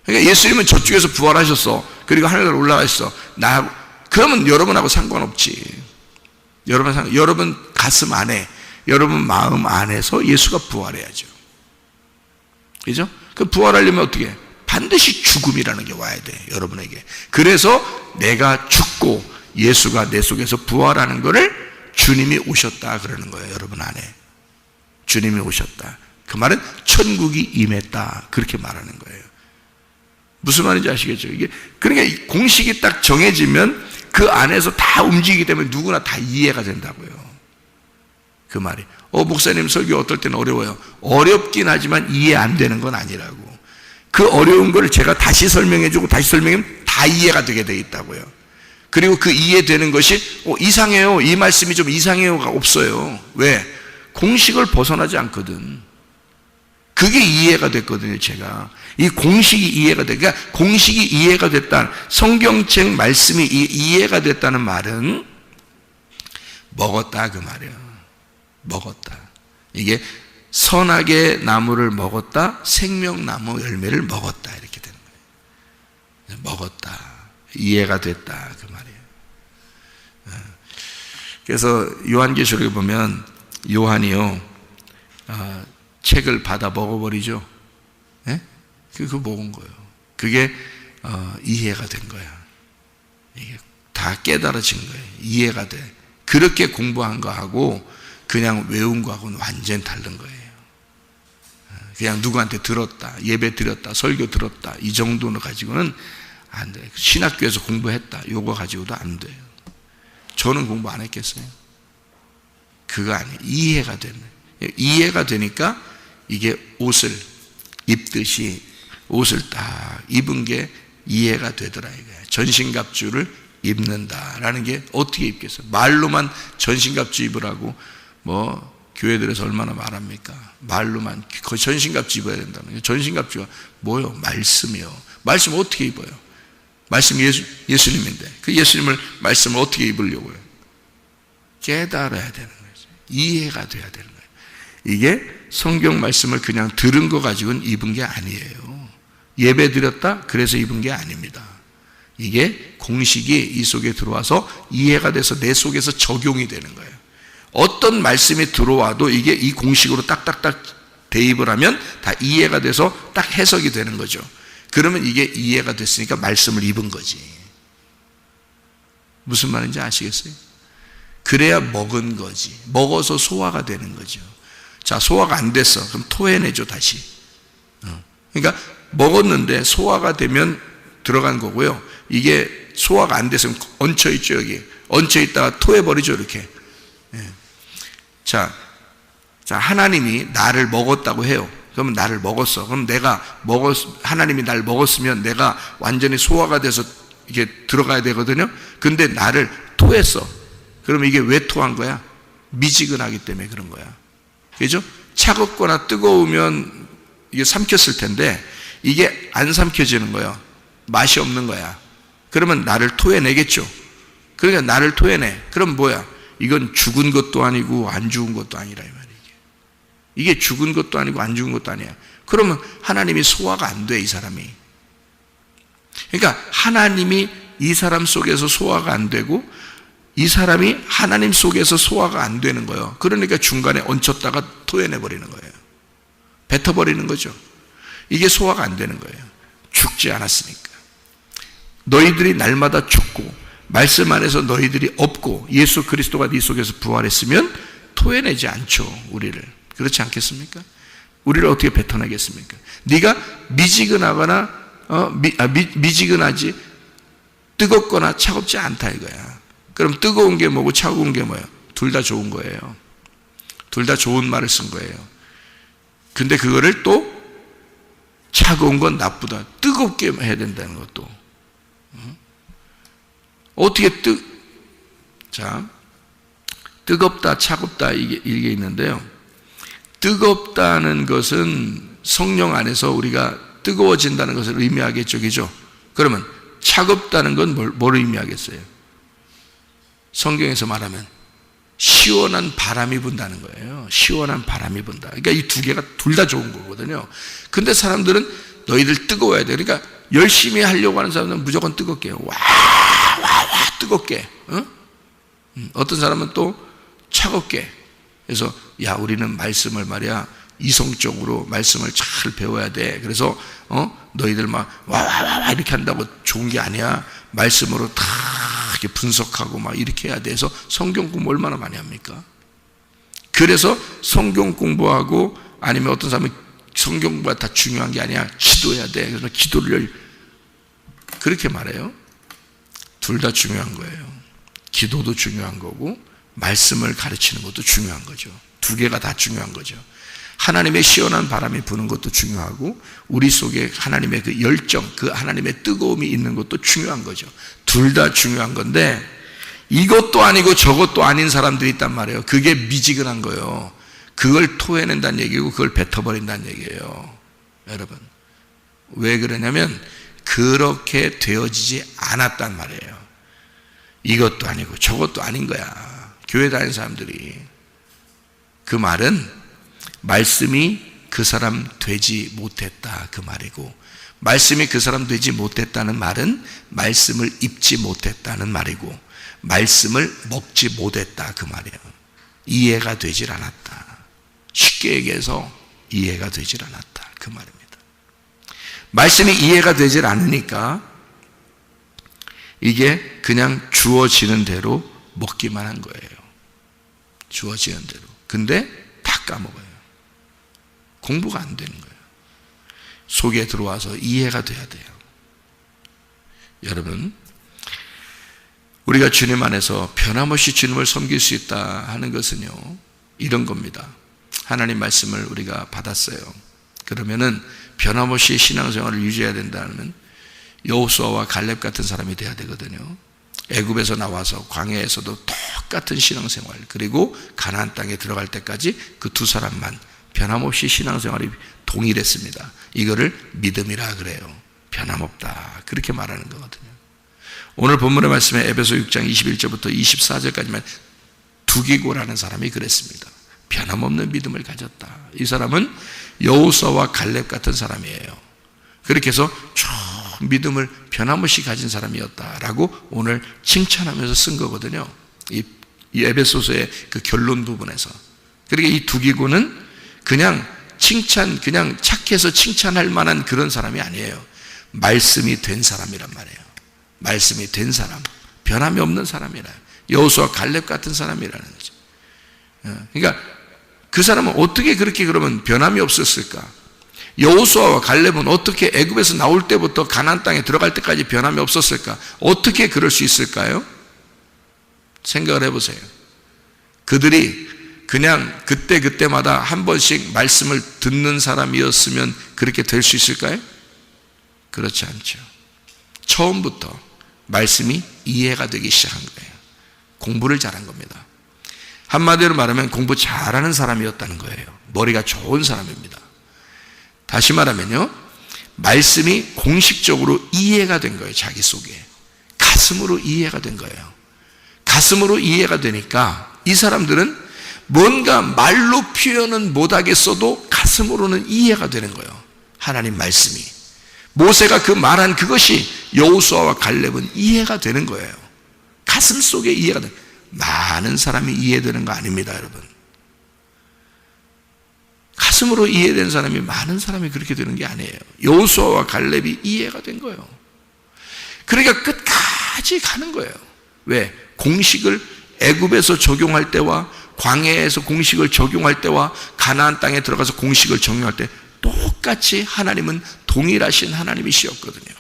그러니까 예수님은 저쪽에서 부활하셨어. 그리고 하늘로 올라가셨어. 그러면 여러분하고 상관없지. 여러분 가슴 안에, 여러분 마음 안에서 예수가 부활해야죠. 그죠? 그 부활하려면 어떻게 해? 반드시 죽음이라는 게 와야 돼, 여러분에게. 그래서 내가 죽고 예수가 내 속에서 부활하는 것을 주님이 오셨다 그러는 거예요. 여러분 안에 주님이 오셨다. 그 말은 천국이 임했다 그렇게 말하는 거예요. 무슨 말인지 아시겠죠? 이게 그러니까 이 공식이 딱 정해지면 그 안에서 다 움직이기 때문에 누구나 다 이해가 된다고요. 그 말이. 목사님 설교 어떨 때는 어려워요. 어렵긴 하지만 이해 안 되는 건 아니라고. 그 어려운 걸 제가 다시 설명해주고 다시 설명하면 다 이해가 되게 돼 있다고요. 그리고 그 이해되는 것이 이상해요. 이 말씀이 좀 이상해요가 없어요. 왜? 공식을 벗어나지 않거든. 그게 이해가 됐거든요. 제가 이 공식이 이해가 돼. 그러니까 공식이 이해가 됐다. 성경책 말씀이 이해가 됐다는 말은 먹었다 그 말이에요. 먹었다. 이게 선악의 나무를 먹었다. 생명나무 열매를 먹었다. 이렇게 되는 거예요. 먹었다. 이해가 됐다. 그 말이에요. 그래서 요한계시록에 보면 요한이요. 책을 받아 먹어버리죠. 예? 그거 먹은 거예요. 그게 이해가 된 거야. 이게 다 깨달아진 거예요. 이해가 돼. 그렇게 공부한 거하고 그냥 외운 거하고는 완전히 다른 거예요. 그냥 누구한테 들었다, 예배 드렸다, 설교 들었다 이 정도는 가지고는 안 돼요. 신학교에서 공부했다 요거 가지고도 안 돼요. 저는 공부 안 했겠어요? 그거 아니에요. 이해가 되는 거예요. 이해가 되니까 이게 옷을 입듯이 옷을 딱 입은 게 이해가 되더라 이거예요. 전신갑주를 입는다라는 게 어떻게 입겠어요? 말로만 전신갑주 입으라고 교회들에서 얼마나 말합니까? 말로만 거의 전신갑주 입어야 된다는 거예요. 전신갑주가 뭐요? 말씀이요. 말씀 어떻게 입어요? 말씀 예수님인데 그 예수님을 말씀을 어떻게 입으려고요? 깨달아야 되는 거죠. 이해가 돼야 되는 거예요. 이게 성경 말씀을 그냥 들은 거 가지고는 입은 게 아니에요. 예배 드렸다 그래서 입은 게 아닙니다. 이게 공식이 이 속에 들어와서 이해가 돼서 내 속에서 적용이 되는 거예요. 어떤 말씀이 들어와도 이게 이 공식으로 딱딱딱 대입을 하면 다 이해가 돼서 딱 해석이 되는 거죠. 그러면 이게 이해가 됐으니까 말씀을 입은 거지. 무슨 말인지 아시겠어요? 그래야 먹은 거지. 먹어서 소화가 되는 거죠. 자, 소화가 안 됐어. 그럼 토해내죠, 다시. 그러니까 먹었는데 소화가 되면 들어간 거고요. 이게 소화가 안 됐으면 얹혀있죠, 여기. 얹혀있다가 토해버리죠, 이렇게. 자, 하나님이 나를 먹었다고 해요. 그러면 나를 먹었어. 그럼 하나님이 나를 먹었으면 내가 완전히 소화가 돼서 이게 들어가야 되거든요. 근데 나를 토했어. 그러면 이게 왜 토한 거야? 미지근하기 때문에 그런 거야. 그죠? 차갑거나 뜨거우면 이게 삼켰을 텐데 이게 안 삼켜지는 거예요. 맛이 없는 거야. 그러면 나를 토해내겠죠. 그러니까 나를 토해내. 그럼 뭐야? 이건 죽은 것도 아니고 안 죽은 것도 아니라 이 말이에요. 이게 죽은 것도 아니고 안 죽은 것도 아니야. 그러면 하나님이 소화가 안 돼, 이 사람이. 그러니까 하나님이 이 사람 속에서 소화가 안 되고 이 사람이 하나님 속에서 소화가 안 되는 거예요. 그러니까 중간에 얹혔다가 토해내버리는 거예요. 뱉어버리는 거죠. 이게 소화가 안 되는 거예요. 죽지 않았으니까. 너희들이 날마다 죽고 말씀 안에서 너희들이 없고 예수 그리스도가 네 속에서 부활했으면 토해내지 않죠, 우리를. 그렇지 않겠습니까? 우리를 어떻게 뱉어내겠습니까? 네가 미지근하거나 미지근하지 뜨겁거나 차갑지 않다 이거야. 그럼 뜨거운 게 뭐고 차가운 게 뭐예요? 둘 다 좋은 거예요. 둘 다 좋은 말을 쓴 거예요. 근데 그거를 또 차가운 건 나쁘다, 뜨겁게 해야 된다는 것도. 어떻게 뜨겁다, 차갑다 이게 있는데요. 뜨겁다는 것은 성령 안에서 우리가 뜨거워진다는 것을 의미하겠죠, 그죠? 그러면 차갑다는 건 뭘 의미하겠어요? 성경에서 말하면 시원한 바람이 분다는 거예요. 시원한 바람이 분다. 그러니까 이 두 개가 둘 다 좋은 거거든요. 근데 사람들은 너희들 뜨거워야 돼. 그러니까 열심히 하려고 하는 사람들은 무조건 뜨겁게 와 뜨겁게. 어떤 사람은 또 차갑게. 그래서 야, 우리는 말씀을 말이야 이성적으로 말씀을 잘 배워야 돼. 그래서 너희들 막 와 이렇게 한다고 좋은 게 아니야. 말씀으로 다 이렇게 분석하고 막 이렇게 해야 돼서 성경 공부 얼마나 많이 합니까? 그래서 성경 공부하고 아니면 어떤 사람은 성경 공부가 다 중요한 게 아니야, 기도해야 돼, 그래서 기도를 그렇게 말해요. 둘 다 중요한 거예요. 기도도 중요한 거고 말씀을 가르치는 것도 중요한 거죠. 두 개가 다 중요한 거죠. 하나님의 시원한 바람이 부는 것도 중요하고 우리 속에 하나님의 그 열정, 그 하나님의 뜨거움이 있는 것도 중요한 거죠. 둘 다 중요한 건데 이것도 아니고 저것도 아닌 사람들이 있단 말이에요. 그게 미지근한 거예요. 그걸 토해낸다는 얘기고 그걸 뱉어버린다는 얘기예요. 여러분, 왜 그러냐면 그렇게 되어지지 않았단 말이에요. 이것도 아니고 저것도 아닌 거야. 교회 다니는 사람들이. 그 말은 말씀이 그 사람 되지 못했다 그 말이고, 말씀이 그 사람 되지 못했다는 말은 말씀을 입지 못했다는 말이고, 말씀을 먹지 못했다 그 말이에요. 이해가 되질 않았다. 쉽게 얘기해서 이해가 되질 않았다 그 말입니다. 말씀이 이해가 되질 않으니까 이게 그냥 주어지는 대로 먹기만 한 거예요. 주어지는 대로. 근데 다 까먹어요. 공부가 안 되는 거예요. 속에 들어와서 이해가 돼야 돼요. 여러분, 우리가 주님 안에서 변함없이 주님을 섬길 수 있다 하는 것은요, 이런 겁니다. 하나님 말씀을 우리가 받았어요. 그러면은 변함없이 신앙생활을 유지해야 된다면 여호수아와 갈렙 같은 사람이 돼야 되거든요. 애굽에서 나와서 광야에서도 똑같은 신앙생활, 그리고 가나안 땅에 들어갈 때까지 그 두 사람만 변함없이 신앙생활이 동일했습니다. 이거를 믿음이라 그래요. 변함없다 그렇게 말하는 거거든요. 오늘 본문의 말씀에 에베소 6장 21절부터 24절까지만 두기고라는 사람이 그랬습니다. 변함없는 믿음을 가졌다. 이 사람은 여호수아와 갈렙 같은 사람이에요. 그렇게 해서 쭉 믿음을 변함없이 가진 사람이었다라고 오늘 칭찬하면서 쓴 거거든요. 이 에베소서의 그 결론 부분에서. 그러니까 이 두기고는 그냥 칭찬, 그냥 착해서 칭찬할 만한 그런 사람이 아니에요. 말씀이 된 사람이란 말이에요. 말씀이 된 사람, 변함이 없는 사람이라. 여호수아 갈렙 같은 사람이라는 거죠. 그러니까 그 사람은 어떻게 그렇게 그러면 변함이 없었을까? 여호수아와 갈렙은 어떻게 애굽에서 나올 때부터 가나안 땅에 들어갈 때까지 변함이 없었을까? 어떻게 그럴 수 있을까요? 생각을 해보세요. 그들이 그냥 그때마다 한 번씩 말씀을 듣는 사람이었으면 그렇게 될 수 있을까요? 그렇지 않죠. 처음부터 말씀이 이해가 되기 시작한 거예요. 공부를 잘한 겁니다. 한마디로 말하면 공부 잘하는 사람이었다는 거예요. 머리가 좋은 사람입니다. 다시 말하면요, 말씀이 공식적으로 이해가 된 거예요. 자기 속에 가슴으로 이해가 된 거예요. 가슴으로 이해가 되니까 이 사람들은 뭔가 말로 표현은 못하겠어도 가슴으로는 이해가 되는 거예요. 하나님 말씀이, 모세가 그 말한 그것이 여호수아와 갈렙은 이해가 되는 거예요. 가슴 속에 이해가 되는. 많은 사람이 이해되는 거 아닙니다, 여러분. 가슴으로 이해된 사람이, 많은 사람이 그렇게 되는 게 아니에요. 여호수아와 갈렙이 이해가 된 거예요. 그러니까 끝까지 가는 거예요. 왜? 공식을 애굽에서 적용할 때와 광야에서 공식을 적용할 때와 가나안 땅에 들어가서 공식을 적용할 때 똑같이 하나님은 동일하신 하나님이시었거든요.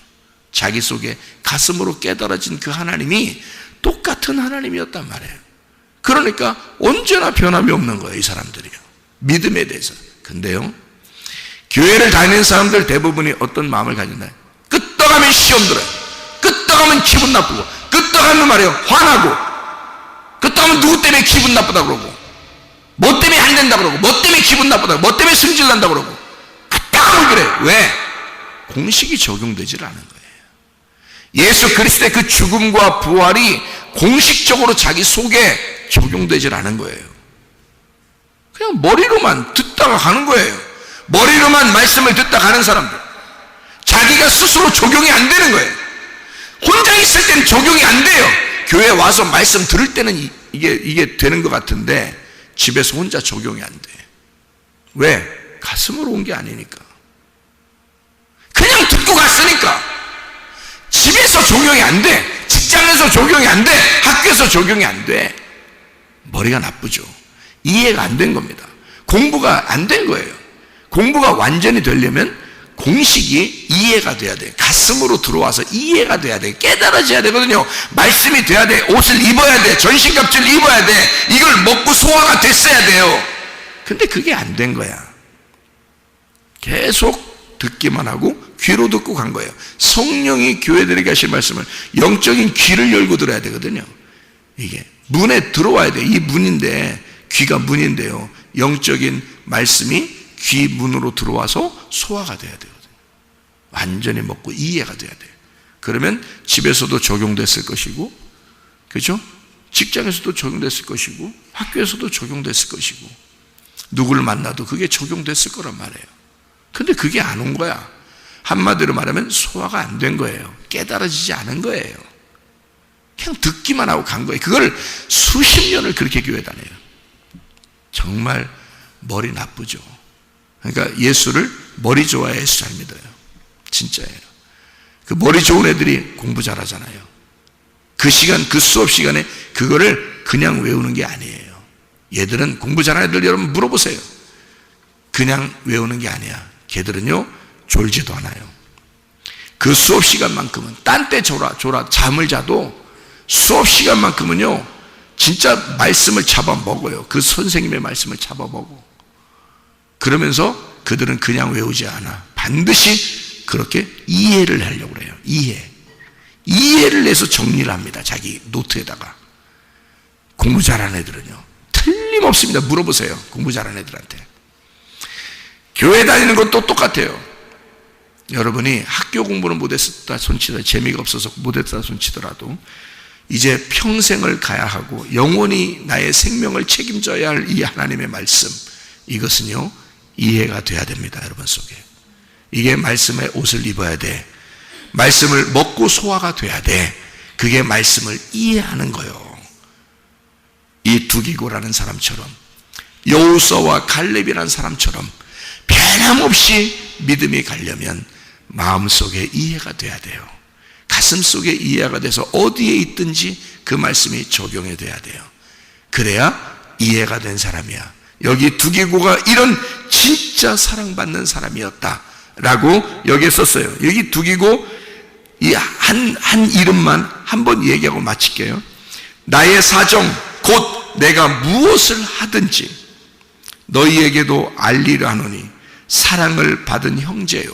자기 속에 가슴으로 깨달아진 그 하나님이 똑같은 하나님이었단 말이에요. 그러니까 언제나 변함이 없는 거예요, 이 사람들이요. 믿음에 대해서. 근데요, 교회를 다니는 사람들 대부분이 어떤 마음을 가진다? 끄떡하면 시험 들어요. 끄떡하면 기분 나쁘고, 끄떡하면 말이에요, 화나고, 끄떡하면 누구 때문에 기분 나쁘다 그러고, 뭐 때문에 안 된다 그러고, 뭐 때문에 기분 나쁘다, 뭐 때문에 승질 난다 그러고, 끄떡하면 그래. 왜? 공식이 적용되질 않은 거예요. 예수 그리스도의 그 죽음과 부활이 공식적으로 자기 속에 적용되질 않은 거예요. 그냥 머리로만 듣다가 가는 거예요. 머리로만 말씀을 듣다 가는 사람들, 자기가 스스로 적용이 안 되는 거예요. 혼자 있을 때는 적용이 안 돼요. 교회 와서 말씀 들을 때는 이게 되는 것 같은데 집에서 혼자 적용이 안 돼. 왜? 가슴으로 온 게 아니니까. 그냥 듣고 갔으니까. 집에서 적용이 안 돼. 직장에서 적용이 안 돼. 학교에서 적용이 안 돼. 머리가 나쁘죠. 이해가 안 된 겁니다. 공부가 안 된 거예요. 공부가 완전히 되려면 공식이 이해가 돼야 돼. 가슴으로 들어와서 이해가 돼야 돼. 깨달아져야 되거든요. 말씀이 돼야 돼. 옷을 입어야 돼. 전신갑주를 입어야 돼. 이걸 먹고 소화가 됐어야 돼요. 근데 그게 안 된 거야. 계속 듣기만 하고 귀로 듣고 간 거예요. 성령이 교회들에게 하실 말씀을 영적인 귀를 열고 들어야 되거든요. 이게 문에 들어와야 돼. 이 문인데, 귀가 문인데요, 영적인 말씀이 귀 문으로 들어와서 소화가 돼야 되거든요. 완전히 먹고 이해가 돼야 돼요. 그러면 집에서도 적용됐을 것이고, 그렇죠? 직장에서도 적용됐을 것이고, 학교에서도 적용됐을 것이고, 누구를 만나도 그게 적용됐을 거란 말이에요. 근데 그게 안 온 거야. 한마디로 말하면 소화가 안 된 거예요. 깨달아지지 않은 거예요. 그냥 듣기만 하고 간 거예요. 그걸 수십 년을 그렇게 교회 다녀요. 정말 머리 나쁘죠. 그러니까 예수를 머리 좋아야 예수 잘 믿어요. 진짜예요. 그 머리 좋은 애들이 공부 잘하잖아요. 그 시간, 그 수업 시간에 그거를 그냥 외우는 게 아니에요. 얘들은 공부 잘하는 애들 여러분 물어보세요. 그냥 외우는 게 아니야. 걔들은요 졸지도 않아요. 그 수업 시간만큼은 딴 때 졸아 잠을 자도 수업 시간만큼은요 진짜 말씀을 잡아먹어요. 그 선생님의 말씀을 잡아먹어. 그러면서 그들은 그냥 외우지 않아. 반드시 그렇게 이해를 하려고 그래요. 이해를 해서 정리를 합니다. 자기 노트에다가. 공부 잘하는 애들은요 틀림없습니다. 물어보세요. 공부 잘하는 애들한테. 교회 다니는 것도 똑같아요. 여러분이 학교 공부는 못했다 손치더라도, 재미가 없어서 못했다 손치더라도 이제 평생을 가야 하고 영원히 나의 생명을 책임져야 할 이 하나님의 말씀, 이것은요 이해가 돼야 됩니다. 여러분 속에. 이게 말씀의 옷을 입어야 돼. 말씀을 먹고 소화가 돼야 돼. 그게 말씀을 이해하는 거예요. 이 두기고라는 사람처럼, 여호수아와 갈렙이라는 사람처럼 변함없이 믿음이 가려면 마음속에 이해가 돼야 돼요. 가슴속에 이해가 돼서 어디에 있든지 그 말씀이 적용이 돼야 돼요. 그래야 이해가 된 사람이야. 여기 두기고가 이런 진짜 사랑받는 사람이었다라고 여기에 썼어요. 여기 두기고 이 한 이름만 한번 얘기하고 마칠게요. 나의 사정 곧 내가 무엇을 하든지 너희에게도 알리려 하노니 사랑을 받은 형제요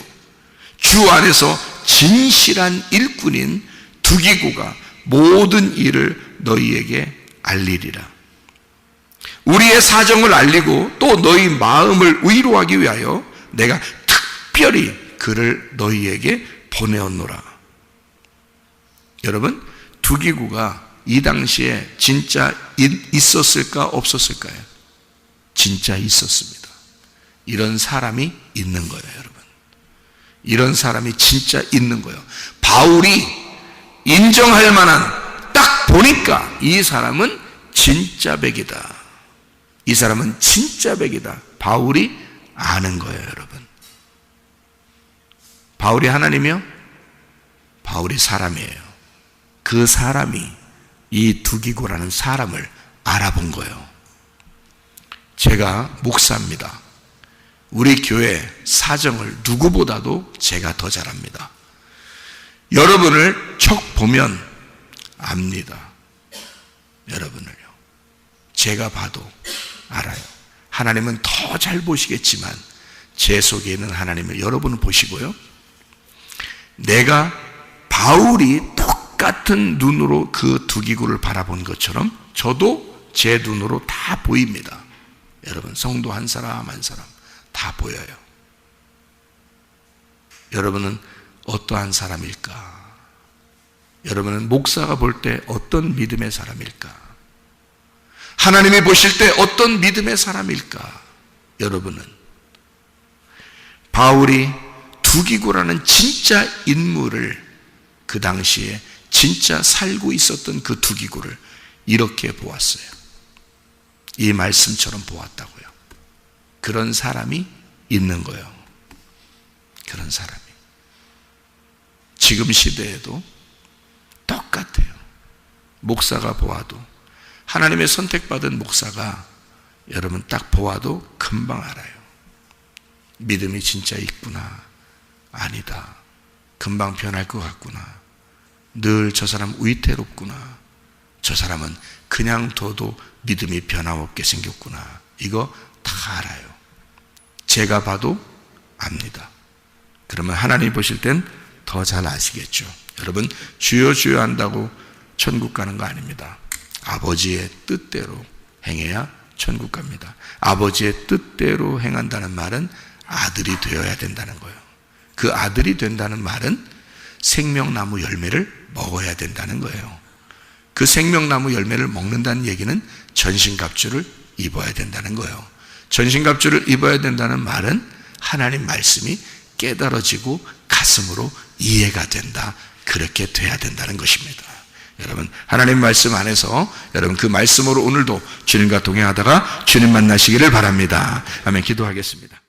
주 안에서 진실한 일꾼인 두기고가 모든 일을 너희에게 알리리라. 우리의 사정을 알리고 또 너희 마음을 위로하기 위하여 내가 특별히 그를 너희에게 보내었노라. 여러분, 두기고가 이 당시에 진짜 있었을까 없었을까요? 진짜 있었습니다. 이런 사람이 있는 거예요, 여러분. 이런 사람이 진짜 있는 거예요. 바울이 인정할 만한, 딱 보니까 이 사람은 진짜 백이다. 이 사람은 진짜 백이다. 바울이 아는 거예요, 여러분. 바울이 하나님이요? 바울이 사람이에요. 그 사람이 이 두기고라는 사람을 알아본 거예요. 제가 목사입니다. 우리 교회 사정을 누구보다도 제가 더 잘 압니다. 여러분을 척 보면 압니다. 여러분을요. 제가 봐도 알아요. 하나님은 더 잘 보시겠지만 제 속에 있는 하나님을 여러분은 보시고요. 내가 바울이 똑같은 눈으로 그 두기고를 바라본 것처럼 저도 제 눈으로 다 보입니다. 여러분, 성도 한 사람 한 사람 다 보여요. 여러분은 어떠한 사람일까? 여러분은 목사가 볼 때 어떤 믿음의 사람일까? 하나님이 보실 때 어떤 믿음의 사람일까? 여러분은 바울이 두기고라는 진짜 인물을, 그 당시에 진짜 살고 있었던 그 두기고를 이렇게 보았어요. 이 말씀처럼 보았다고요. 그런 사람이 있는 거예요. 그런 사람이. 지금 시대에도 똑같아요. 목사가 보아도, 하나님의 선택받은 목사가 여러분 딱 보아도 금방 알아요. 믿음이 진짜 있구나, 아니다, 금방 변할 것 같구나, 늘 저 사람 위태롭구나, 저 사람은 그냥 둬도 믿음이 변함없게 생겼구나, 이거 다 알아요. 제가 봐도 압니다. 그러면 하나님 보실 땐 더 잘 아시겠죠. 여러분, 주여 주여 한다고 천국 가는 거 아닙니다. 아버지의 뜻대로 행해야 천국 갑니다. 아버지의 뜻대로 행한다는 말은 아들이 되어야 된다는 거예요. 그 아들이 된다는 말은 생명나무 열매를 먹어야 된다는 거예요. 그 생명나무 열매를 먹는다는 얘기는 전신갑주를 입어야 된다는 거예요. 전신갑주를 입어야 된다는 말은 하나님 말씀이 깨달아지고 가슴으로 이해가 된다, 그렇게 돼야 된다는 것입니다. 여러분, 하나님 말씀 안에서 여러분 그 말씀으로 오늘도 주님과 동행하다가 주님 만나시기를 바랍니다. 아멘. 기도하겠습니다.